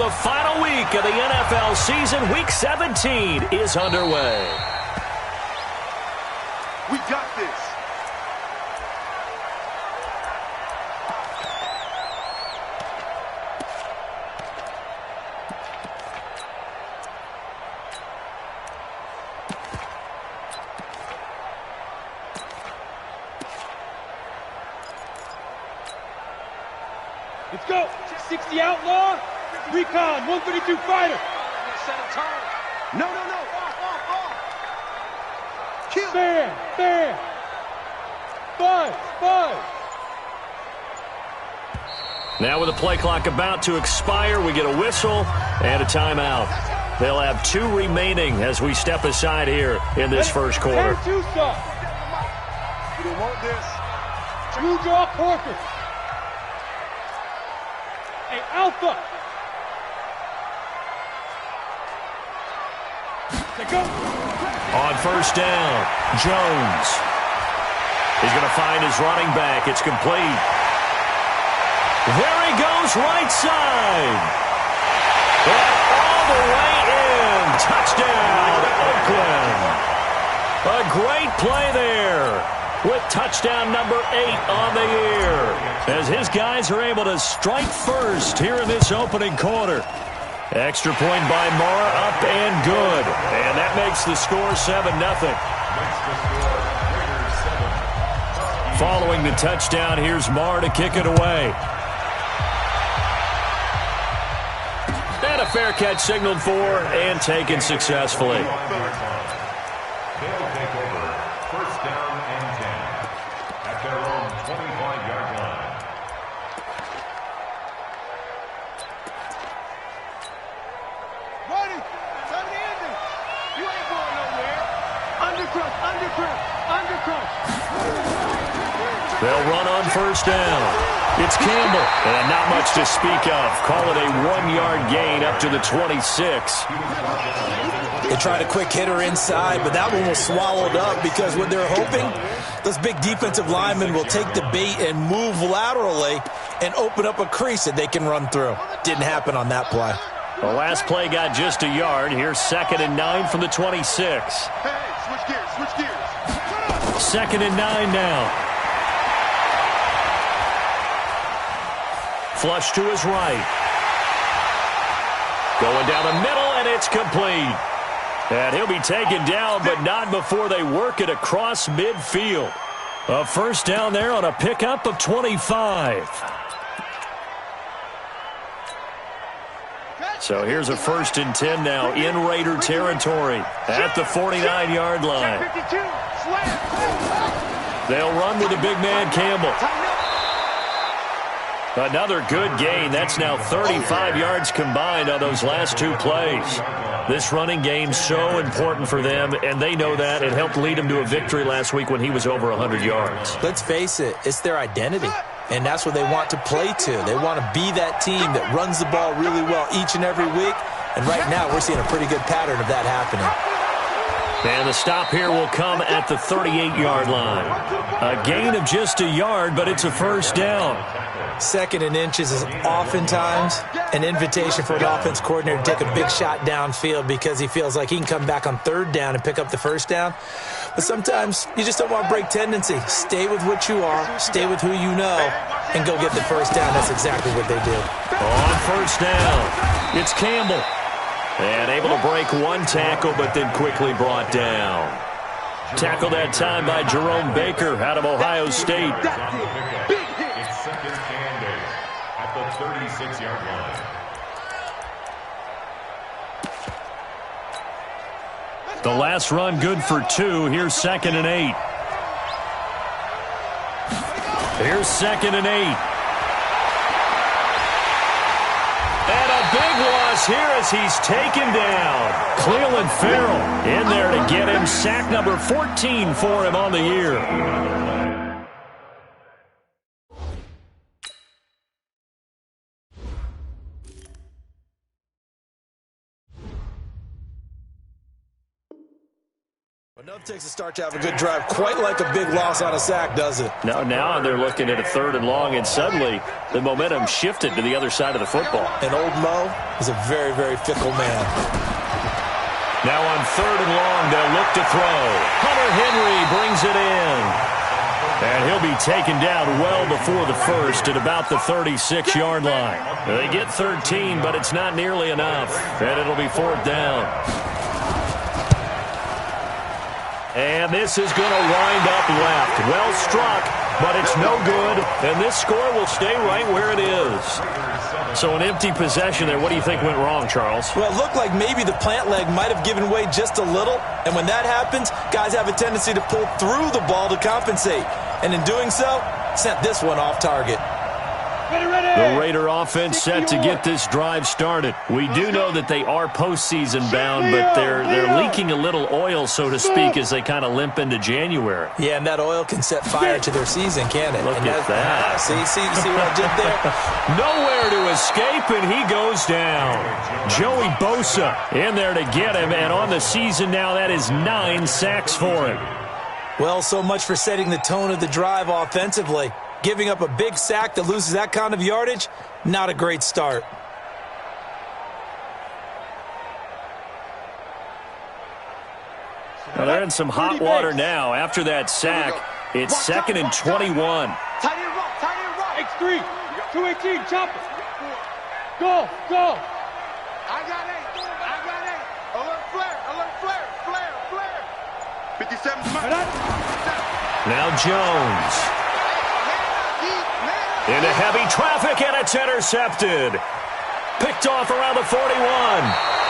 The final week of the NFL season, Week 17, is underway. We got this. Let's go. 60 outlaw. Recon. 132 fighter. Set a tone. No. Kill. Bam. Five. Now with the play clock about to expire, we get a whistle and a timeout. They'll have 2 remaining as we step aside here in this first quarter. We don't want this. Blue draw Corker. Hey, Alpha. Let's go. On first down, Jones. He's going to find his running back. It's complete. There he goes, right side. And all the way in. Touchdown, Oakland. A great play there with touchdown number 8 on the year, as his guys are able to strike first here in this opening quarter. Extra point by Marr, up and good. And that makes the score 7-0. Following the touchdown, here's Marr to kick it away. And a fair catch signaled for and taken successfully. They'll take over. First down and 10 at their own 25-yard line. Ready. Time to end it. You ain't going nowhere. Undercrush. They'll run on first down. It's Campbell, and not much to speak of. Call it a 1-yard gain up to the 26. They tried a quick hitter inside, but that one was swallowed up because what they're hoping, those big defensive linemen will take the bait and move laterally and open up a crease that they can run through. Didn't happen on that play. The last play got just a yard. Here's 2nd and 9 from the 26. Hey, switch gears. 2nd and 9 now. Flush to his right. Going down the middle, and it's complete. And he'll be taken down, but not before they work it across midfield. A first down there on a pickup of 25. So here's a 1st and 10 now in Raider territory at the 49-yard line. They'll run with the big man Campbell. Another good gain. That's now 35 yards combined on those last 2 plays. This running game's so important for them, and they know that. It helped lead them to a victory last week when he was over 100 yards. Let's face it, it's their identity, and that's what they want to play to. They want to be that team that runs the ball really well each and every week, and right now we're seeing a pretty good pattern of that happening. And the stop here will come at the 38-yard line. A gain of just a yard, but it's a first down. 2nd and inches is oftentimes an invitation for an offense coordinator to take a big shot downfield because he feels like he can come back on 3rd down and pick up the first down. But sometimes you just don't want to break tendency. Stay with what you are, stay with who you know, and go get the first down. That's exactly what they did. On first down, it's Campbell. And able to break 1 tackle, but then quickly brought down. Tackled that time by Jerome Baker out of Ohio State. It's 2nd and 8 at the 36-yard line. The last run good for 2. Here's 2nd and 8. Here's 2nd and 8. And a big loss here as he's taken down. Cleveland Farrell in there to get him. Sack number 14 for him on the year. Enough takes a start to have a good drive, quite like a big loss on a sack, does it? Now they're looking at a 3rd and long, and suddenly the momentum shifted to the other side of the football. And old Mo is a very, very fickle man. Now on 3rd and long, they'll look to throw. Hunter Henry brings it in. And he'll be taken down well before the first at about the 36-yard line. They get 13, but it's not nearly enough. And it'll be 4th down. And this is going to wind up left. Well struck, but it's no good. And this score will stay right where it is. So an empty possession there. What do you think went wrong, Charles? Well, it looked like maybe the plant leg might have given way just a little. And when that happens, guys have a tendency to pull through the ball to compensate. And in doing so, sent this one off target. The Raider offense set to get this drive started. We do know that they are postseason bound, but they're leaking a little oil, so to speak, as they kind of limp into January. Yeah, and that oil can set fire to their season, can't it? Look at that. See what I did there? Nowhere to escape, and he goes down. Joey Bosa in there to get him, and on the season now, that is 9 sacks for him. Well, so much for setting the tone of the drive offensively. Giving up a big sack that loses that kind of yardage, not a great start. Well, they're in some hot water now. After that sack, it's 2nd and 21. Tight end right. X3, 218, chop it. Go. I got 8. Alert flare. 57 Now Jones. Into heavy traffic, and it's intercepted. Picked off around the 41.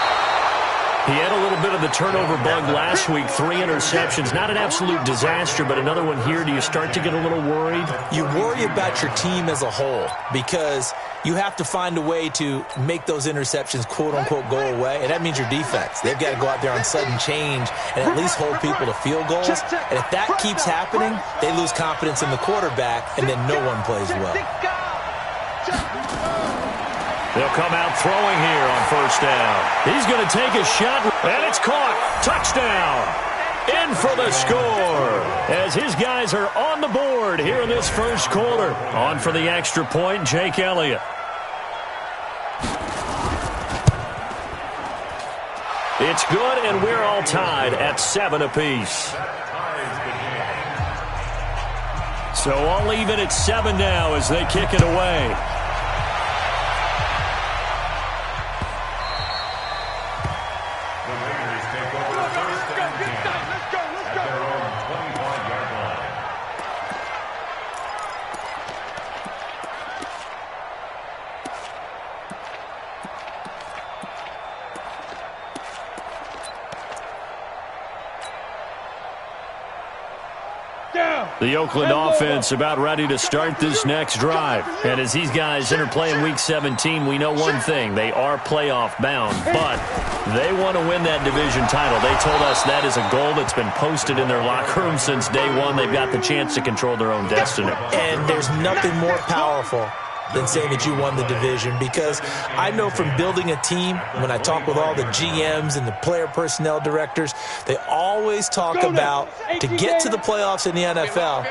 He had a little bit of the turnover bug last week, 3 interceptions. Not an absolute disaster, but another one here. Do you start to get a little worried? You worry about your team as a whole because you have to find a way to make those interceptions, quote-unquote, go away, and that means your defense. They've got to go out there on sudden change and at least hold people to field goals. And if that keeps happening, they lose confidence in the quarterback, and then no one plays well. They'll come out throwing here on 1st down. He's going to take a shot, and it's caught. Touchdown. In for the score as his guys are on the board here in this 1st quarter. On for the extra point, Jake Elliott. It's good, and we're all tied at 7 apiece. So I'll leave it at 7 now as they kick it away. The Oakland offense about ready to start this next drive. And as these guys enter play in Week 17, we know one thing. They are playoff bound, but they want to win that division title. They told us that is a goal that's been posted in their locker room since day one. They've got the chance to control their own destiny. And there's nothing more powerful than saying that you won the division, because I know from building a team, when I talk with all the GMs and the player personnel directors, they always talk about to get to the playoffs in the NFL,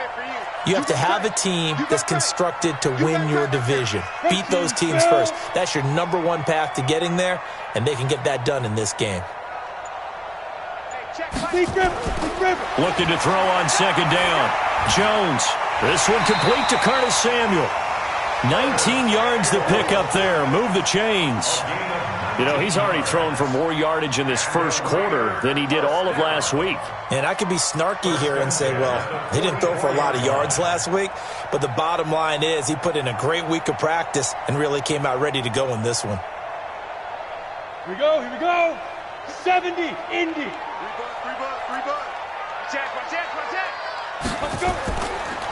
you have to have a team that's constructed to win your division. Beat those teams first. That's your #1 path to getting there, and they can get that done in this game. Looking to throw on 2nd down. Jones. This one complete to Curtis Samuel. 19 yards to pick up there. Move the chains. You know, he's already thrown for more yardage in this 1st quarter than he did all of last week. And I could be snarky here and say, well, he didn't throw for a lot of yards last week, but the bottom line is he put in a great week of practice and really came out ready to go in this one. Here we go. 70, Indy. 3 bucks. Check. Let's go.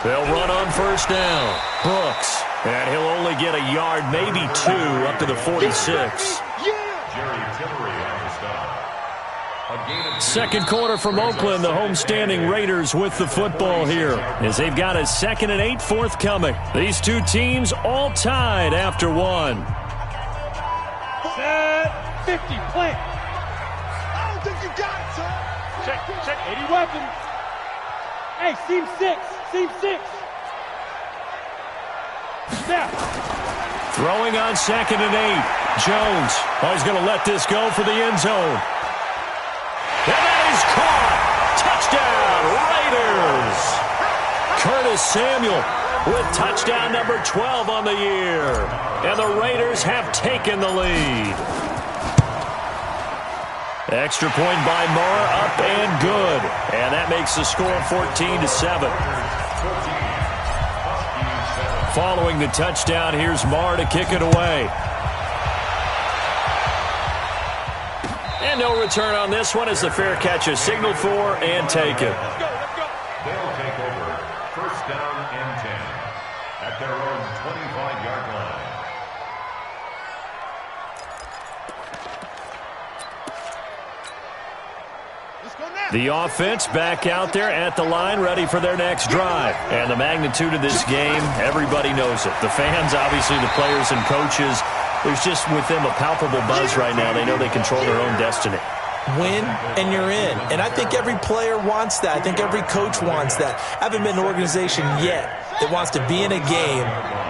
They'll run on 1st down. Brooks. And he'll only get a yard, maybe 2, up to the 46. Second quarter from Oakland, the homestanding Raiders with the football here as they've got a 2nd and 8 forthcoming. These two teams all tied after 1. Set, 50, plant. I don't think you got it, son. Check. 80 weapons. Hey, seam 6. Seam 6. Now. Throwing on 2nd and 8. Jones. Oh, he's going to let this go for the end zone. And that is caught. Touchdown, Raiders. Curtis Samuel with touchdown number 12 on the year. And the Raiders have taken the lead. Extra point by Murrah, up and good. And that makes the score 14-7. Following the touchdown, here's Marr to kick it away. And no return on this one as the fair catch is signaled for and taken. They'll take over 1st down and 10 at their own 25-yard line. The offense back out there at the line, ready for their next drive. And the magnitude of this game, everybody knows it. The fans, obviously the players and coaches, there's just with them a palpable buzz right now. They know they control their own destiny. Win, and you're in. And I think every player wants that. I think every coach wants that. I haven't been in an organization yet that wants to be in a game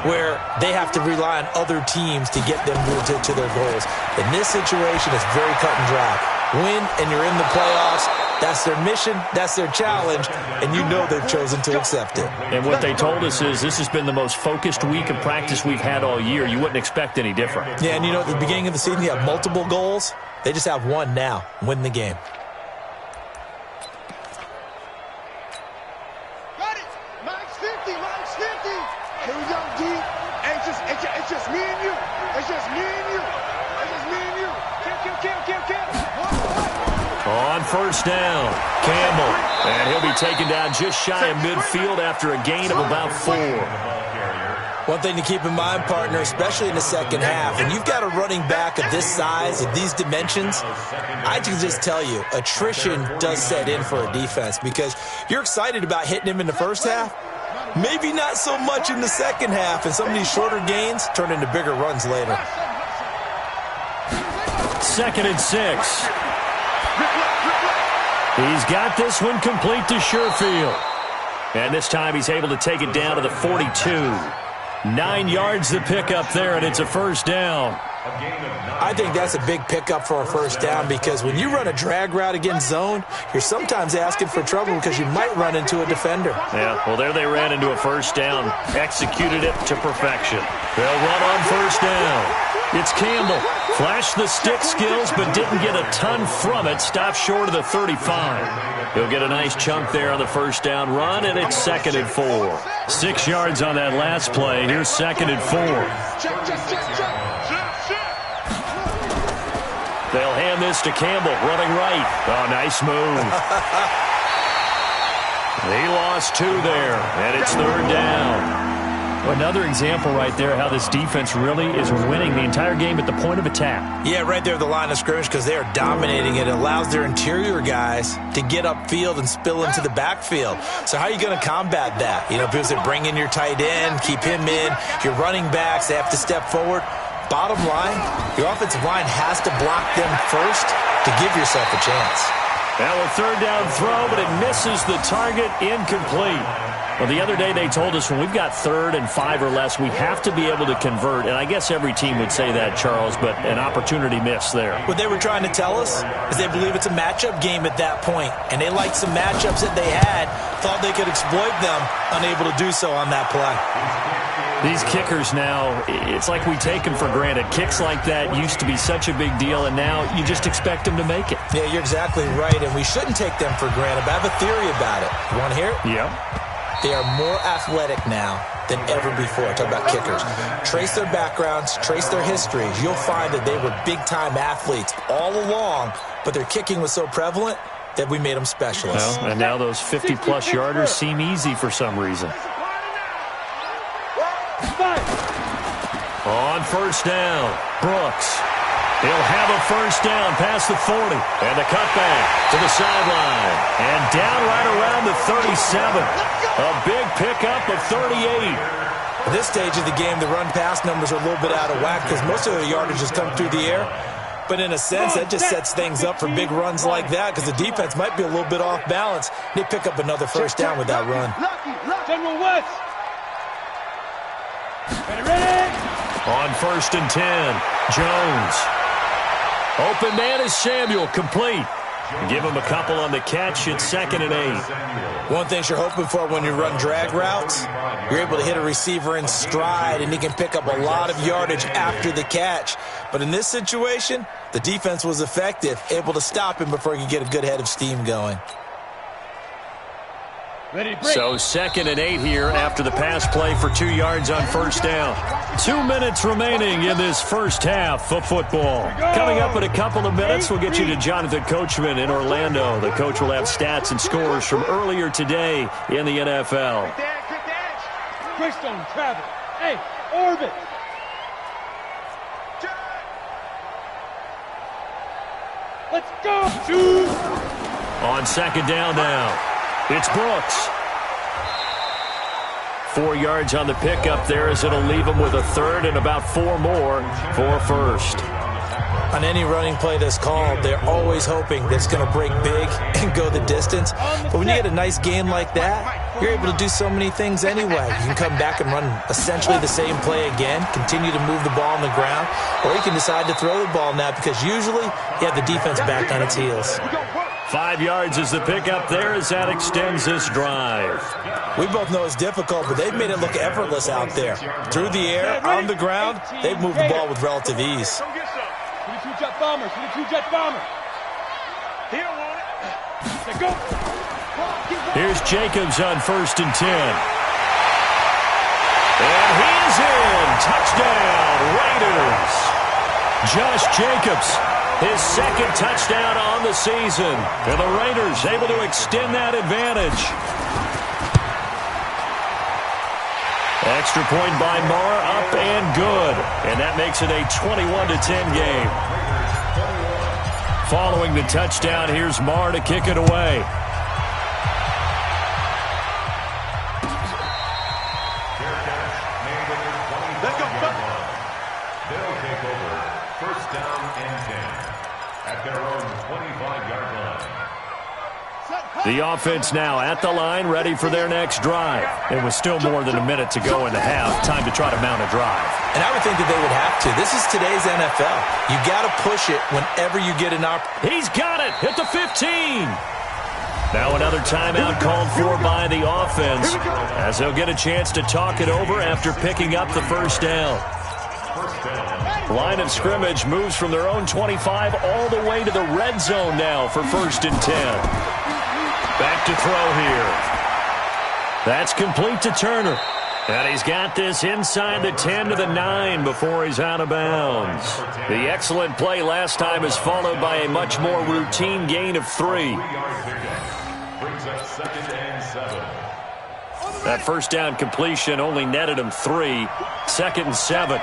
where they have to rely on other teams to get them to their goals. In this situation, it's very cut and dry. Win, and you're in the playoffs. That's their mission, that's their challenge, and you know they've chosen to accept it. And what they told us is this has been the most focused week of practice we've had all year. You wouldn't expect any different. Yeah, and you know, at the beginning of the season, you have multiple goals. They just have one now, win the game. Got it! Max 50! Here we go, D. It's just me and you. It's just me and you. Kill. On 1st down, Campbell. And he'll be taken down just shy of midfield after a gain of about 4. One thing to keep in mind, partner, especially in the second half, and you've got a running back of this size, of these dimensions, I can just tell you, attrition does set in for a defense because you're excited about hitting him in the first half, maybe not so much in the second half, and some of these shorter gains turn into bigger runs later. 2nd and 6. He's got this one complete to Sherfield. And this time he's able to take it down to the 42. 9 yards to pick up there, and it's a 1st down. I think that's a big pickup for a 1st down because when you run a drag route against zone, you're sometimes asking for trouble because you might run into a defender. Yeah, well, there they ran into a 1st down. Executed it to perfection. They'll run on 1st down. It's Campbell. Flashed the stick skills, but didn't get a ton from it. Stopped short of the 35. He'll get a nice chunk there on the 1st down run, and it's 2nd and 4. 6 yards on that last play. Here's 2nd and 4. They'll hand this to Campbell, running right. Oh, nice move. He lost 2 there, and it's 3rd down. Another example right there how this defense really is winning the entire game at the point of attack. Yeah, right there at the line of scrimmage because they are dominating it. It allows their interior guys to get upfield and spill into the backfield. So how are you going to combat that? You know, because they bring in your tight end, keep him in. Your running backs, they have to step forward. Bottom line, your offensive line has to block them first to give yourself a chance. Now a 3rd down throw, but it misses the target, incomplete. Well, the other day they told us when we've got 3rd and 5 or less, we have to be able to convert. And I guess every team would say that, Charles, but an opportunity missed there. What they were trying to tell us is they believe it's a matchup game at that point. And they liked some matchups that they had, thought they could exploit them, unable to do so on that play. These kickers now, it's like we take them for granted. Kicks like that used to be such a big deal, and now you just expect them to make it. Yeah, you're exactly right, and we shouldn't take them for granted. But I have a theory about it. You want to hear it? Yep. They are more athletic now than ever before. Talk about kickers. Trace their backgrounds, trace their histories. You'll find that they were big-time athletes all along, but their kicking was so prevalent that we made them specialists. Well, and now those 50-plus yarders seem easy for some reason. On 1st down, Brooks. He'll have a 1st down past the 40. And the cutback to the sideline. And down right around the 37. A big pickup of 38. At this stage of the game, the run-pass numbers are a little bit out of whack because most of the yardage has come through the air. But in a sense, that just sets things up for big runs like that because the defense might be a little bit off balance. They pick up another first down with that run. General West. Ready. On 1st and 10, Jones. Open man is Samuel, complete. Give him a couple on the catch. It's 2nd and 8. One thing you're hoping for when you run drag routes, you're able to hit a receiver in stride, and he can pick up a lot of yardage after the catch. But in this situation, the defense was effective, able to stop him before he could get a good head of steam going. So 2nd and 8 here after the pass play for 2 yards on first down. 2 minutes remaining in this first half of football. Coming up in a couple of minutes, we'll get you to Jonathan Coachman in Orlando. The coach will have stats and scores from earlier today in the NFL. Greystone, travel. Hey, orbit. Let's go. Shoot. On 2nd down now. It's Brooks. 4 yards on the pickup there as it'll leave him with a 3rd and about 4 more for first. On any running play that's called, they're always hoping that it's going to break big and go the distance. But when you get a nice game like that, you're able to do so many things anyway. You can come back and run essentially the same play again, continue to move the ball on the ground, or you can decide to throw the ball now because usually you have the defense back on its heels. 5 yards is the pickup there as that extends this drive. We both know it's difficult, but they've made it look effortless out there. Through the air, on the ground, they've moved the ball with relative ease. 22-jet bomber, 22-jet bomber. Here, go. Here's Jacobs on 1st and 10. And he's in. Touchdown, Raiders. Josh Jacobs, his 2nd touchdown on the season. And the Raiders able to extend that advantage. Extra point by Marr, up and good. And that makes it a 21-10 game. Following the touchdown, here's Marr to kick it away. They'll take over 1st down and 10 at their own 25-yard line. The offense now at the line, ready for their next drive. And with still more than a minute to go in the half, time to try to mount a drive. And I would think that they would have to. This is today's NFL. You got to push it whenever you get an opportunity. He's got it at the 15. Now another timeout called for by the offense as they'll get a chance to talk it over after picking up the first down. Line of scrimmage moves from their own 25 all the way to the red zone now for 1st and 10. Back to throw here. That's complete to Turner. And he's got this inside the 10 to the 9 before he's out of bounds. The excellent play last time is followed by a much more routine gain of 3. Brings up 2nd and 7. That first down completion only netted him 3. 2nd and 7.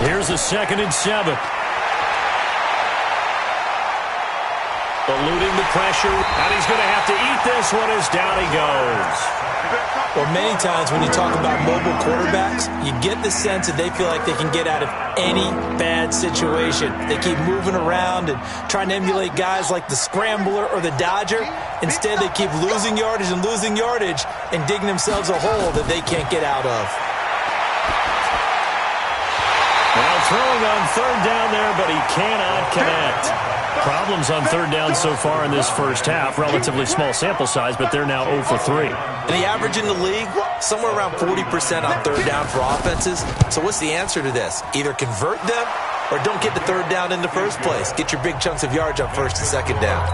Here's a 2nd and 7. Eluding the pressure, and he's going to have to eat this one as down he goes. Well, many times when you talk about mobile quarterbacks, you get the sense that they feel like they can get out of any bad situation. They keep moving around and trying to emulate guys like the Scrambler or the Dodger. Instead, they keep losing yardage and digging themselves a hole that they can't get out of. Now throwing on 3rd down there, but he cannot connect. Problems on 3rd down so far in this first half. Relatively small sample size, but they're now 0 for 3. And the average in the league, somewhere around 40% on 3rd down for offenses. So what's the answer to this? Either convert them or don't get the 3rd down in the first place. Get your big chunks of yardage on 1st and 2nd down.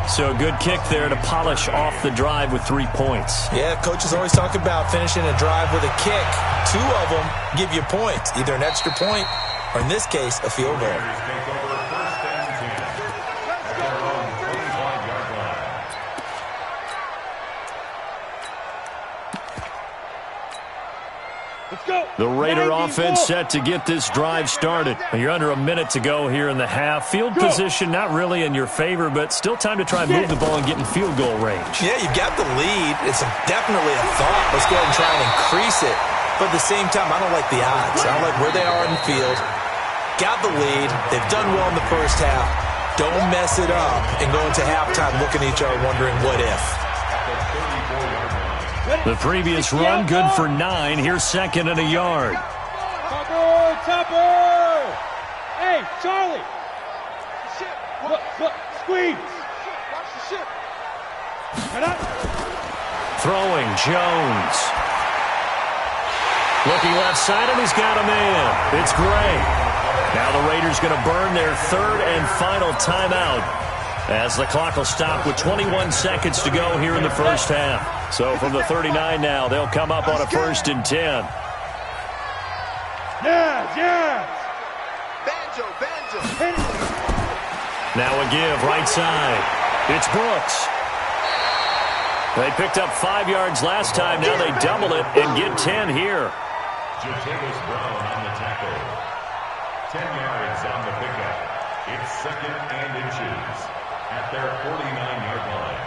So a good kick there to polish off the drive with 3 points. Yeah, coaches always talk about finishing a drive with a kick. 2 of them give you points, either an extra point or, in this case, a field goal. The Raider offense set to get this drive started. You're under a minute to go here in the half. Field position not really in your favor, but still time to try and move the ball and get in field goal range. Yeah, you've got the lead. It's definitely a thought. Let's go ahead and try and increase it. But at the same time, I don't like the odds. I don't like where they are in the field. Got the lead. They've done well in the first half. Don't mess it up and go into halftime looking at each other wondering what if. The previous run, good for 9. Here's second and a yard. Topper! Hey, Charlie! Look, squeeze! Watch the ship. Throwing, Jones. Looking left side, and he's got a man. It's Gray. Now the Raiders going to burn their third and final timeout as the clock will stop with 21 seconds to go here in the first half. So from the 39 now, they'll come up on a 1st and 10. Yeah. Banjo. Now a give, right side. It's Brooks. They picked up 5 yards last time. Now they double it and get 10 here. Jatavis Brown on the tackle. 10 yards on the pickup. It's 2nd and inches at their 49-yard line.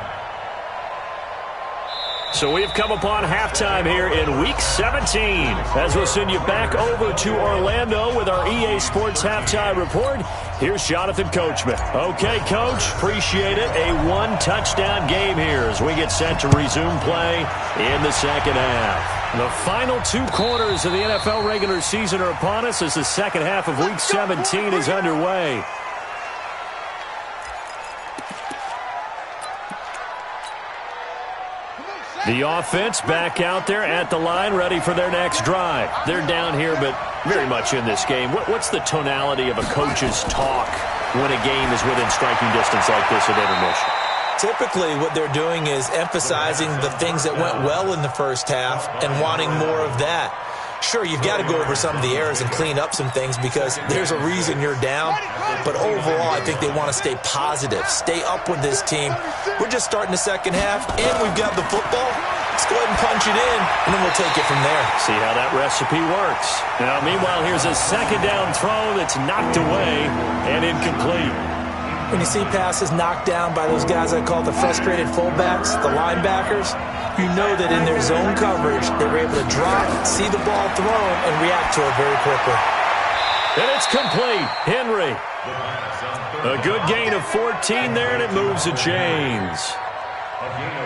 So we've come upon halftime here in Week 17 as we'll send you back over to Orlando with our EA Sports Halftime Report. Here's Jonathan Coachman. Okay, Coach, appreciate it. A 1-touchdown game here as we get set to resume play in the second half. The final 2 quarters of the NFL regular season are upon us as the second half of Week 17 is underway. The offense back out there at the line, ready for their next drive. They're down here, but very much in this game. What's the tonality of a coach's talk when a game is within striking distance like this at intermission? Typically, what they're doing is emphasizing the things that went well in the first half and wanting more of that. Sure, you've got to go over some of the errors and clean up some things because there's a reason you're down. But overall, I think they want to stay positive, stay up with this team. We're just starting the second half, and we've got the football. Let's go ahead and punch it in, and then we'll take it from there. See how that recipe works. Now, meanwhile, here's a second down throw that's knocked away and incomplete. When you see passes knocked down by those guys I call the frustrated fullbacks, the linebackers, you know that in their zone coverage, they were able to drop, see the ball thrown, and react to it very quickly. And it's complete. Henry. A good gain of 14 there, and it moves the chains.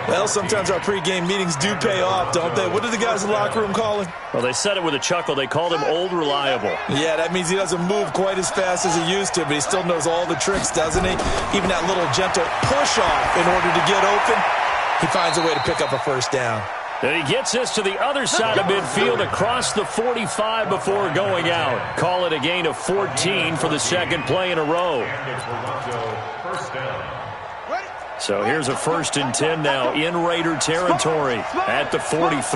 Well, sometimes our pregame meetings do pay off, don't they? What did the guys in the locker room call him? Well, they said it with a chuckle. They called him Old Reliable. Yeah, that means he doesn't move quite as fast as he used to, but he still knows all the tricks, doesn't he? Even that little gentle push-off in order to get open, he finds a way to pick up a first down. And he gets us to the other side of midfield across the 45 before going out. Call it a gain of 14 for the second play in a row. So here's a 1st and 10 now in Raider territory at the 43.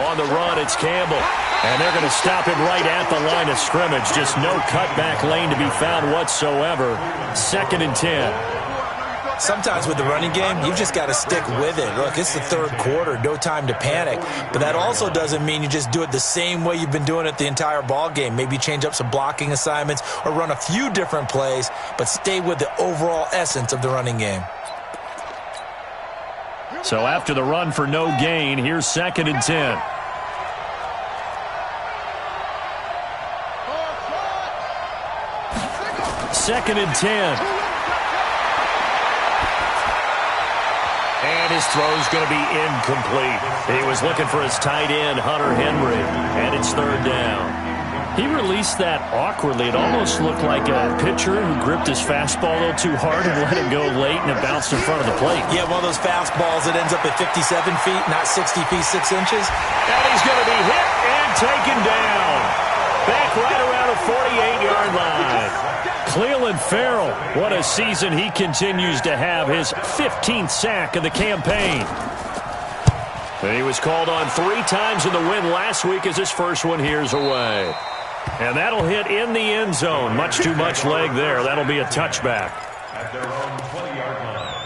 On the run, it's Campbell. And they're going to stop him right at the line of scrimmage. Just no cutback lane to be found whatsoever. 2nd and 10. Sometimes with the running game, you've just got to stick with it. Look, it's the third quarter, no time to panic. But that also doesn't mean you just do it the same way you've been doing it the entire ball game. Maybe change up some blocking assignments or run a few different plays, but stay with the overall essence of the running game. So after the run for no gain, here's 2nd and 10. Second and 10. And his throw's going to be incomplete. He was looking for his tight end, Hunter Henry, and it's 3rd down. He released that awkwardly. It almost looked like a pitcher who gripped his fastball a little too hard and let it go late, and it bounced in front of the plate. Yeah, one of those fastballs that ends up at 57 feet, not 60 feet, 6 inches. And he's going to be hit and taken down. Back right around the 48-yard line. Cleveland Farrell, what a season he continues to have, his 15th sack of the campaign. And he was called on 3 times in the win last week as his first one here's away. And that'll hit in the end zone. Much too much leg there. That'll be a touchback. At their own 20-yard line.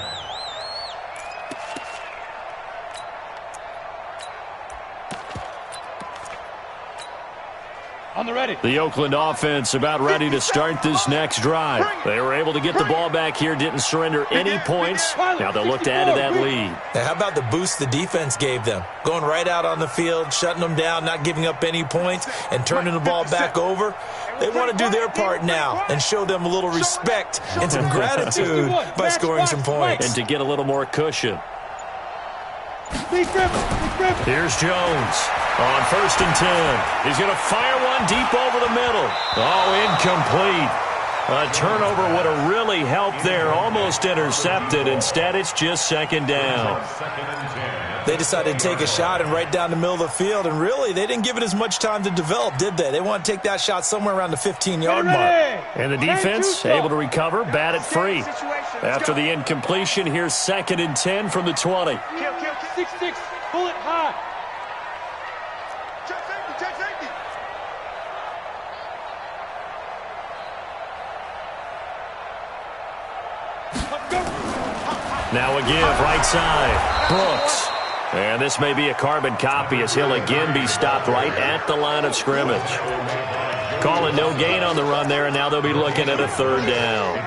On the ready. The Oakland offense about ready to start this next drive. They were able to get the ball back here, didn't surrender any points. Now they'll look to add to that lead. Now, how about the boost the defense gave them? Going right out on the field, shutting them down, not giving up any points, and turning the ball back over. They want to do their part now and show them a little respect and some gratitude by scoring some points. And to get a little more cushion. Here's Jones on 1st and 10. He's going to fire one deep over the middle. Oh, incomplete. A turnover would have really helped there. Almost intercepted. Instead, it's just 2nd down. They decided to take a shot and right down the middle of the field, and really, they didn't give it as much time to develop, did they? They want to take that shot somewhere around the 15-yard mark. And the defense able to recover, bat it free. After the incompletion, here's 2nd and 10 from the 20. 6-6, pull it high. Check safety. Now a give, right side, Brooks. And this may be a carbon copy as he'll again be stopped right at the line of scrimmage. Calling no gain on the run there, and now they'll be looking at a 3rd down.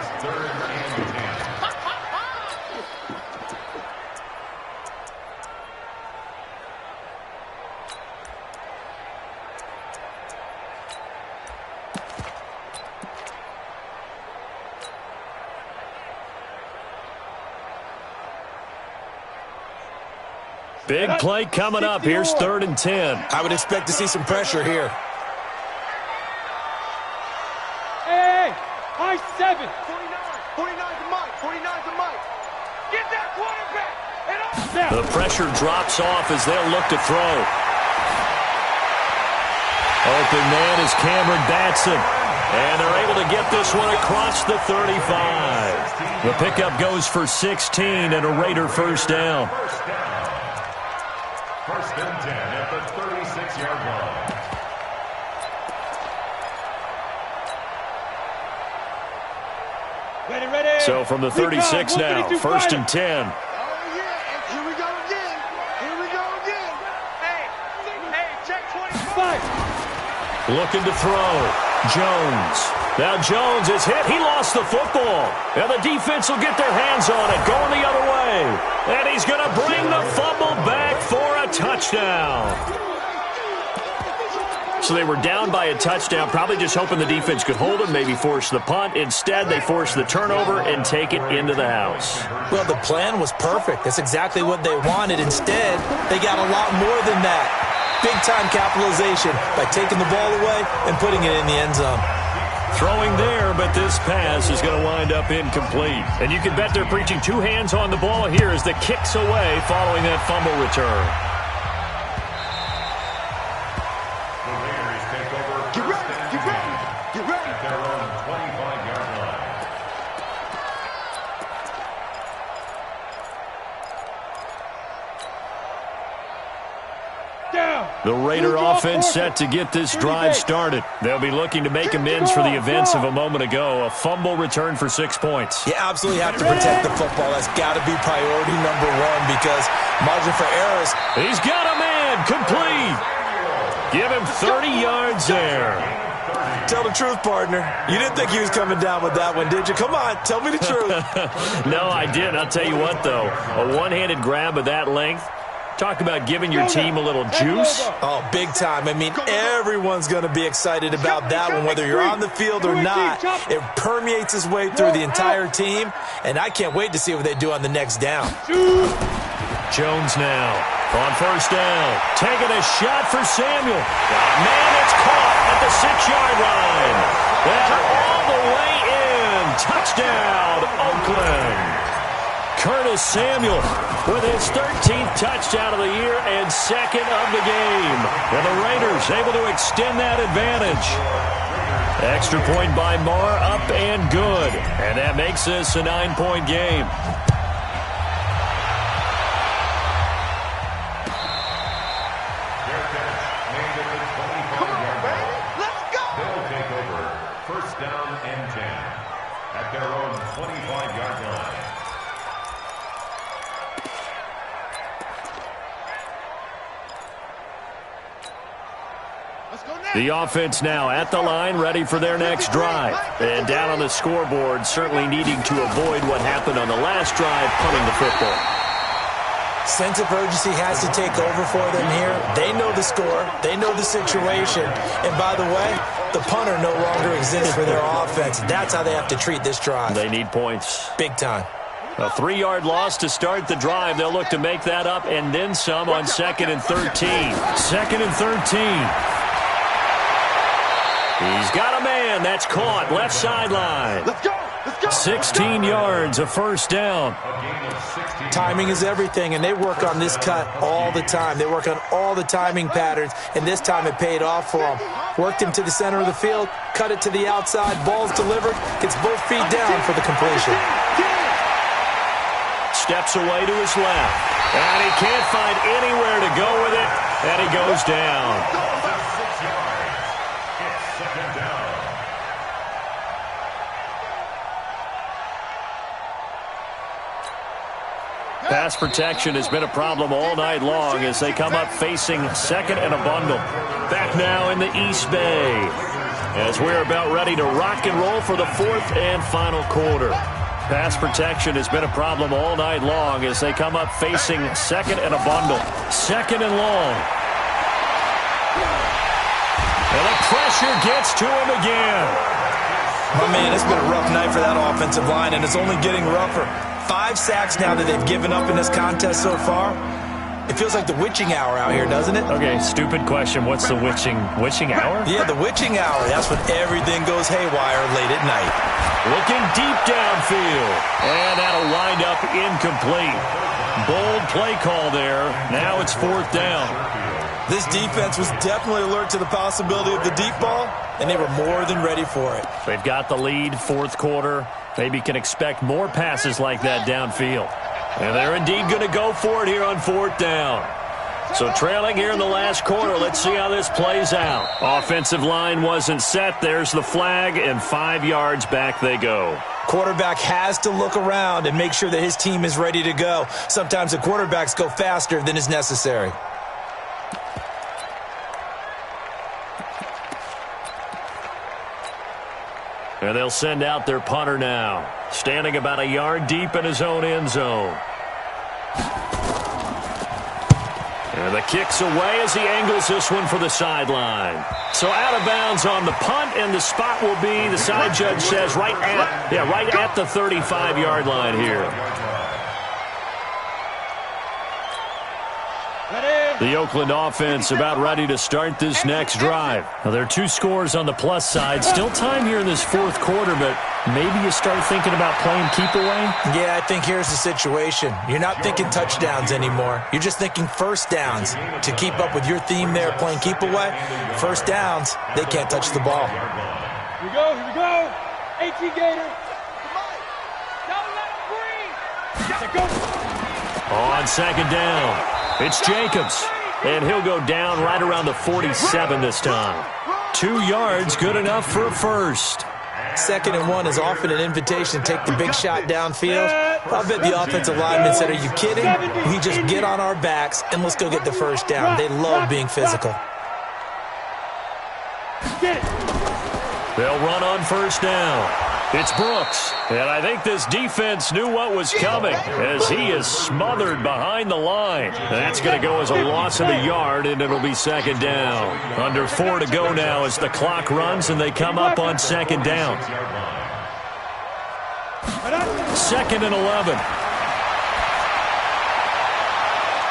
Big play coming up. Here's 3rd and 10. I would expect to see some pressure here. Hey, high 7. 49 to Mike. 49 to Mike. Get that quarterback. And The pressure drops off as they'll look to throw. Open man is Cameron Batson. And they're able to get this one across the 35. The pickup goes for 16 and a Raider 1st down. 1st and 10 at the 36-yard line. Ready. So from the 36 now, 1st and 10. oh, yeah. And here we go again. Hey, check 25. Looking to throw. Jones. Now Jones is hit. He lost the football. And the defense will get their hands on it, going the other way. And he's going to bring the fumble back for a touchdown. So they were down by a touchdown, probably just hoping the defense could hold them, maybe force the punt. Instead, they force the turnover and take it into the house. Well, the plan was perfect. That's exactly what they wanted. Instead, they got a lot more than that. Big-time capitalization by taking the ball away and putting it in the end zone. Throwing there, but this pass is going to wind up incomplete. And you can bet they're preaching 2 hands on the ball here as the kick's away following that fumble return. The Raiders take over. Get ready. At their own 25-yard line. The Raider offense set to get this drive started. They'll be looking to make amends for the events of a moment ago. A fumble return for 6 points. You absolutely have to protect the football. That's got to be priority number 1 because margin for errors. He's got a man. Complete. Give him 30 yards there. Tell the truth, partner. You didn't think he was coming down with that one, did you? Come on, tell me the truth. No, I didn't. I'll tell you what, though. A one-handed grab of that length. Talk about giving your team a little juice. Oh, big time. I mean, everyone's going to be excited about that one, whether you're on the field or not. It permeates its way through the entire team, and I can't wait to see what they do on the next down. Jones now on 1st down. Taking a shot for Samuel. Man, it's caught at the 6-yard line. And all the way in. Touchdown, Oakland. Curtis Samuel with his 13th touchdown of the year and 2nd of the game. And the Raiders able to extend that advantage. Extra point by Marr, up and good. And that makes this a 9-point game. Come on, baby. Let's go. They'll take over 1st down and 10 at their own 25-yard line. The offense now at the line, ready for their next drive. And down on the scoreboard, certainly needing to avoid what happened on the last drive, punting the football. Sense of urgency has to take over for them here. They know the score. They know the situation. And by the way, the punter no longer exists for their offense. That's how they have to treat this drive. They need points. Big time. A 3-yard loss to start the drive. They'll look to make that up and then some on 2nd and 13. 2nd and 13. He's got a man. That's caught. Left sideline. Let's go. Let's go. 16 yards, a first down. Timing is everything, and they work on this cut all the time. They work on all the timing patterns, and this time it paid off for them. Worked him to the center of the field, cut it to the outside, ball's delivered, gets both feet down for the completion. Steps away to his left, and he can't find anywhere to go with it, and he goes down. Pass protection has been a problem all night long as they come up facing 2nd and a bundle. Back now in the East Bay as we're about ready to rock and roll for the 4th and final quarter. Pass protection has been a problem all night long as they come up facing 2nd and a bundle. 2nd and long. And the pressure gets to him again. My man, it's been a rough night for that offensive line, and it's only getting rougher. 5 sacks now that they've given up in this contest so far. It feels like the witching hour out here, doesn't it? Okay, stupid question. What's the witching hour? Yeah, the witching hour. That's when everything goes haywire late at night. Looking deep downfield. And that'll wind up incomplete. Bold play call there. Now it's 4th down. This defense was definitely alert to the possibility of the deep ball, and they were more than ready for it. They've got the lead, 4th quarter. Maybe can expect more passes like that downfield. And they're indeed going to go for it here on 4th down. So trailing here in the last quarter, let's see how this plays out. Offensive line wasn't set. There's the flag, and 5 yards back they go. Quarterback has to look around and make sure that his team is ready to go. Sometimes the quarterbacks go faster than is necessary. And they'll send out their punter now, standing about a yard deep in his own end zone. And the kick's away as he angles this one for the sideline. So out of bounds on the punt, and the spot will be, the side judge says, right at the 35-yard line here. The Oakland offense about ready to start this next drive. Now, there are 2 scores on the plus side. Still time here in this 4th quarter, but maybe you start thinking about playing keep away? Yeah, I think here's the situation. You're not thinking touchdowns anymore. You're just thinking first downs. To keep up with your theme there, playing keep away, first downs, they can't touch the ball. Here we go. 18 Gator. Don't let him breathe. Go. On 2nd down. It's Jacobs, and he'll go down right around the 47 this time. 2 yards, good enough for a first. 2nd and 1 is often an invitation to take the big shot downfield. I bet the offensive lineman said, are you kidding? We just get on our backs, and let's go get the first down. They love being physical. They'll run on 1st down. It's Brooks, and I think this defense knew what was coming as he is smothered behind the line. That's going to go as a loss of a yard, and it'll be 2nd down. Under 4 to go now as the clock runs, and they come up on 2nd down. 2nd and 11.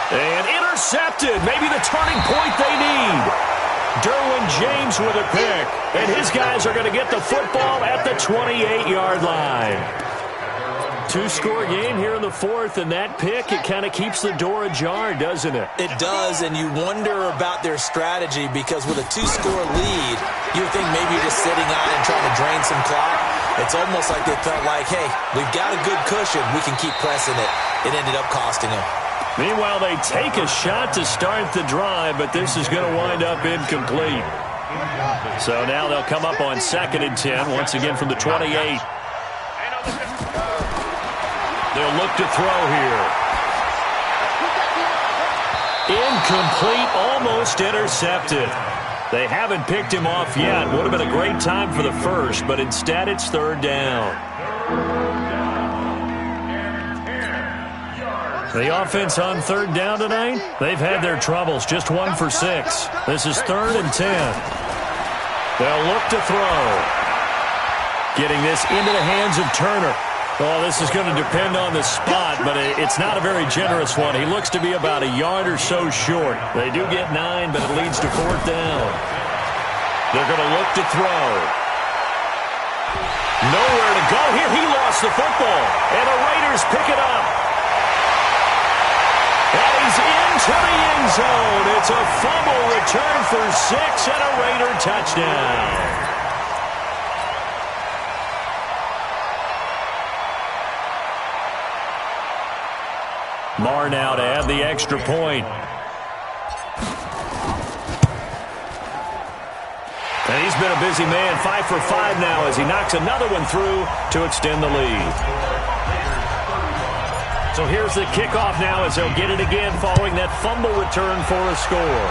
And intercepted, maybe the turning point they need. Derwin James with a pick, and his guys are going to get the football at the 28-yard line. 2-score game here in the 4th, and that pick, it kind of keeps the door ajar, doesn't it? It does, and you wonder about their strategy because with a 2-score lead, you would think maybe you're just sitting on and trying to drain some clock. It's almost like they felt like, hey, we've got a good cushion. We can keep pressing it. It ended up costing them. Meanwhile, they take a shot to start the drive, but this is going to wind up incomplete. So now they'll come up on 2nd and 10, once again from the 28. They'll look to throw here. Incomplete, almost intercepted. They haven't picked him off yet. Would have been a great time for the first, but instead it's third down. The offense on third down tonight, they've had their troubles. Just 1 for 6. This is 3rd and 10. They'll look to throw. Getting this into the hands of Turner. Oh, this is going to depend on the spot, but it's not a very generous one. He looks to be about a yard or so short. They do get 9, but it leads to 4th down. They're going to look to throw. Nowhere to go here. He lost the football, and the Raiders pick it up. And he's into the end zone. It's a fumble return for 6 and a Raider touchdown. Marr now to add the extra point. And he's been a busy man, 5 for 5 now as he knocks another one through to extend the lead. So here's the kickoff now as they'll get it again following that fumble return for a score.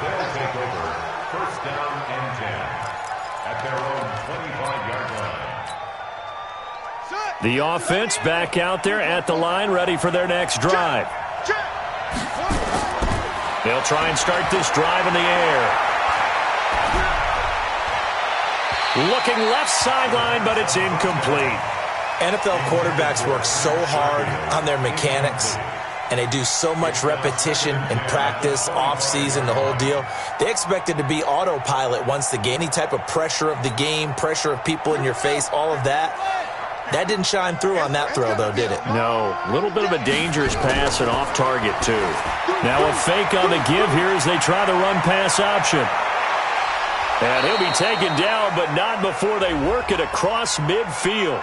They'll take over 1st down and 10 at their own 25-yard line. The offense back out there at the line, ready for their next drive. They'll try and start this drive in the air. Looking left sideline, but it's incomplete. NFL quarterbacks work so hard on their mechanics, and they do so much repetition in practice, off-season, the whole deal. They expect it to be autopilot once the game. Any type of pressure of the game, pressure of people in your face, all of that. That didn't shine through on that throw, though, did it? No. A little bit of a dangerous pass and off target, too. Now a fake on the give here as they try the run-pass option. And he'll be taken down, but not before they work it across midfield.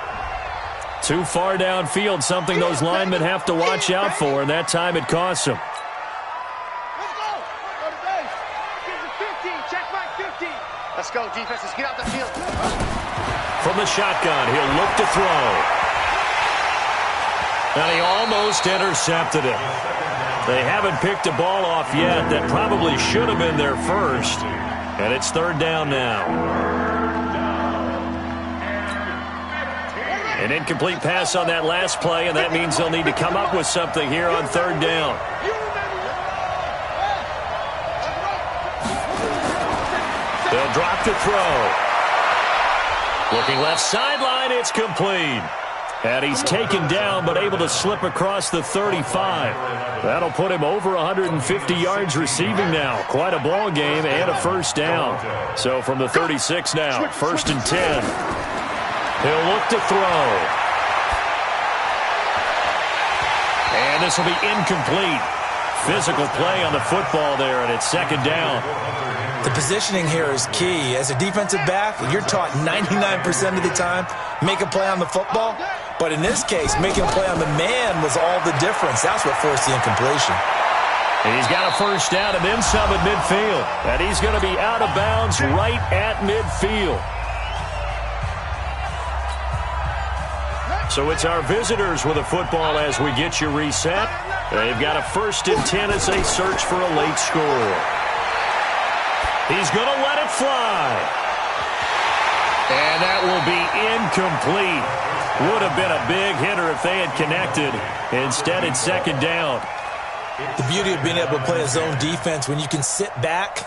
Too far downfield, something those linemen have to watch out for, and that time it costs them. Let's go. Go to base. Get to 15. Check back 15. Let's go, defense. Let's get out the field. From the shotgun, he'll look to throw. And he almost intercepted it. They haven't picked a ball off yet. That probably should have been their first. And it's 3rd down now. An incomplete pass on that last play, and that means they'll need to come up with something here on 3rd down. They'll drop to throw. Looking left sideline, it's complete. And he's taken down, but able to slip across the 35. That'll put him over 150 yards receiving now. Quite a ball game and a 1st down. So from the 36 now, 1st and 10. He'll look to throw. And this will be incomplete. Physical play on the football there, and it's 2nd down. The positioning here is key. As a defensive back, you're taught 99% of the time, make a play on the football. But in this case, making a play on the man was all the difference. That's what forced the incompletion. And he's got a 1st down and then some at midfield. And he's going to be out of bounds right at midfield. So it's our visitors with a football as we get you reset. They've got a 1st and 10 as they search for a late score. He's going to let it fly. And that will be incomplete. Would have been a big hitter if they had connected. Instead, it's 2nd down. The beauty of being able to play a zone defense when you can sit back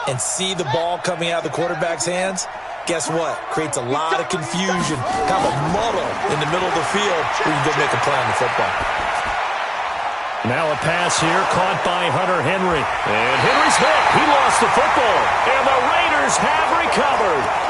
and see the ball coming out of the quarterback's hands, guess what? Creates a lot of confusion, kind of a muddle in the middle of the field where you can go make a play on the football. Now a pass here caught by Hunter Henry. And Henry's hit. He lost the football. And the Raiders have recovered.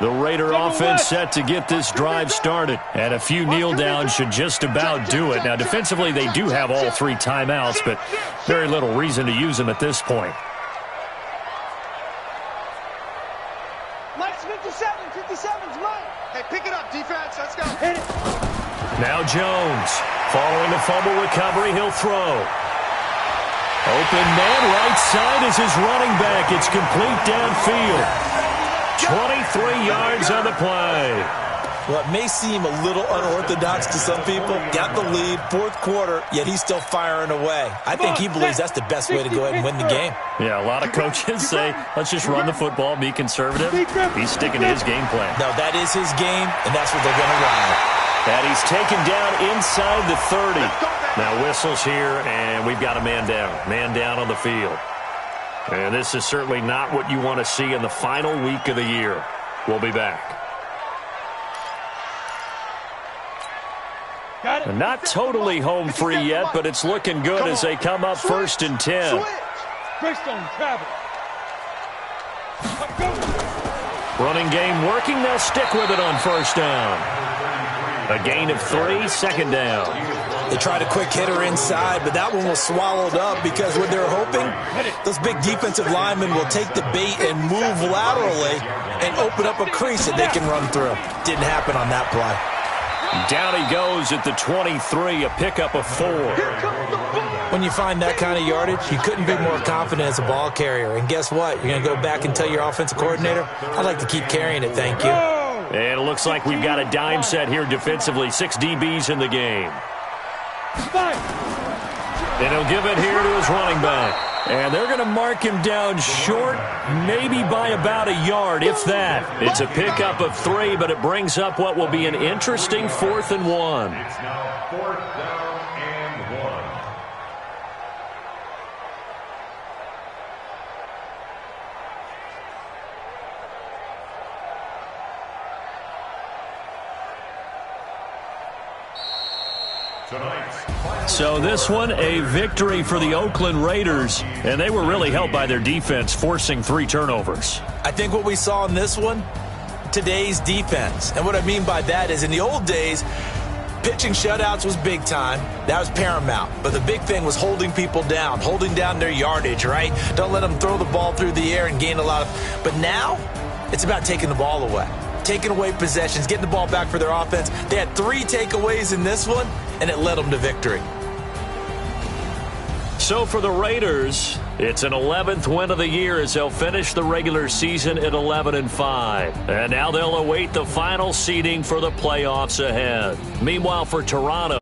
The Raider offense set to get this drive started. And a few kneel downs should just about do it. Now defensively they do have all 3 timeouts, but very little reason to use them at this point. Mike's 57. 57's Mike. Hey, pick it up, defense. Let's go. Hit it. Now Jones. Following the fumble recovery, he'll throw. open man right side is his running back. It's complete downfield. 23 yards on the play. Well, it may seem a little unorthodox to some people. Got the lead, fourth quarter, yet he's still firing away. I think he believes that's the best way to go ahead and win the game. Yeah, a lot of coaches say, let's just run the football, be conservative. He's sticking to his game plan. No, that is his game, and that's what they're going to run. And he's taken down inside the 30. Now whistles here, and we've got a man down on the field. And this is certainly not what you want to see in the final week of the year. We'll be back. And not totally home free yet, but it's looking good as they come up first and 10. Greystone travel. Running game working. They'll stick with it on first down. A gain of 3, second down. They tried a quick hitter inside, but that one was swallowed up because what they're hoping, those big defensive linemen will take the bait and move laterally and open up a crease that they can run through. Didn't happen on that play. Down he goes at the 23, a pickup of 4. When you find that kind of yardage, you couldn't be more confident as a ball carrier. And guess what? You're going to go back and tell your offensive coordinator, I'd like to keep carrying it, thank you. And it looks like we've got a dime set here defensively. 6 DBs in the game. And he'll give it here to his running back. And they're going to mark him down short, maybe by about a yard, if that. It's a pickup of 3, but it brings up what will be an interesting 4th and 1. It's now 4th down and 1. So this one, a victory for the Oakland Raiders, and they were really helped by their defense, forcing 3 turnovers. I think what we saw in this one, today's defense. And what I mean by that is in the old days, pitching shutouts was big time. That was paramount. But the big thing was holding people down, holding down their yardage, right? Don't let them throw the ball through the air and gain a lot of. But now, it's about taking the ball away. Taking away possessions, getting the ball back for their offense. They had 3 takeaways in this one, and it led them to victory. So for the Raiders, it's an 11th win of the year as they'll finish the regular season at 11-5. And now they'll await the final seeding for the playoffs ahead. Meanwhile, for Toronto,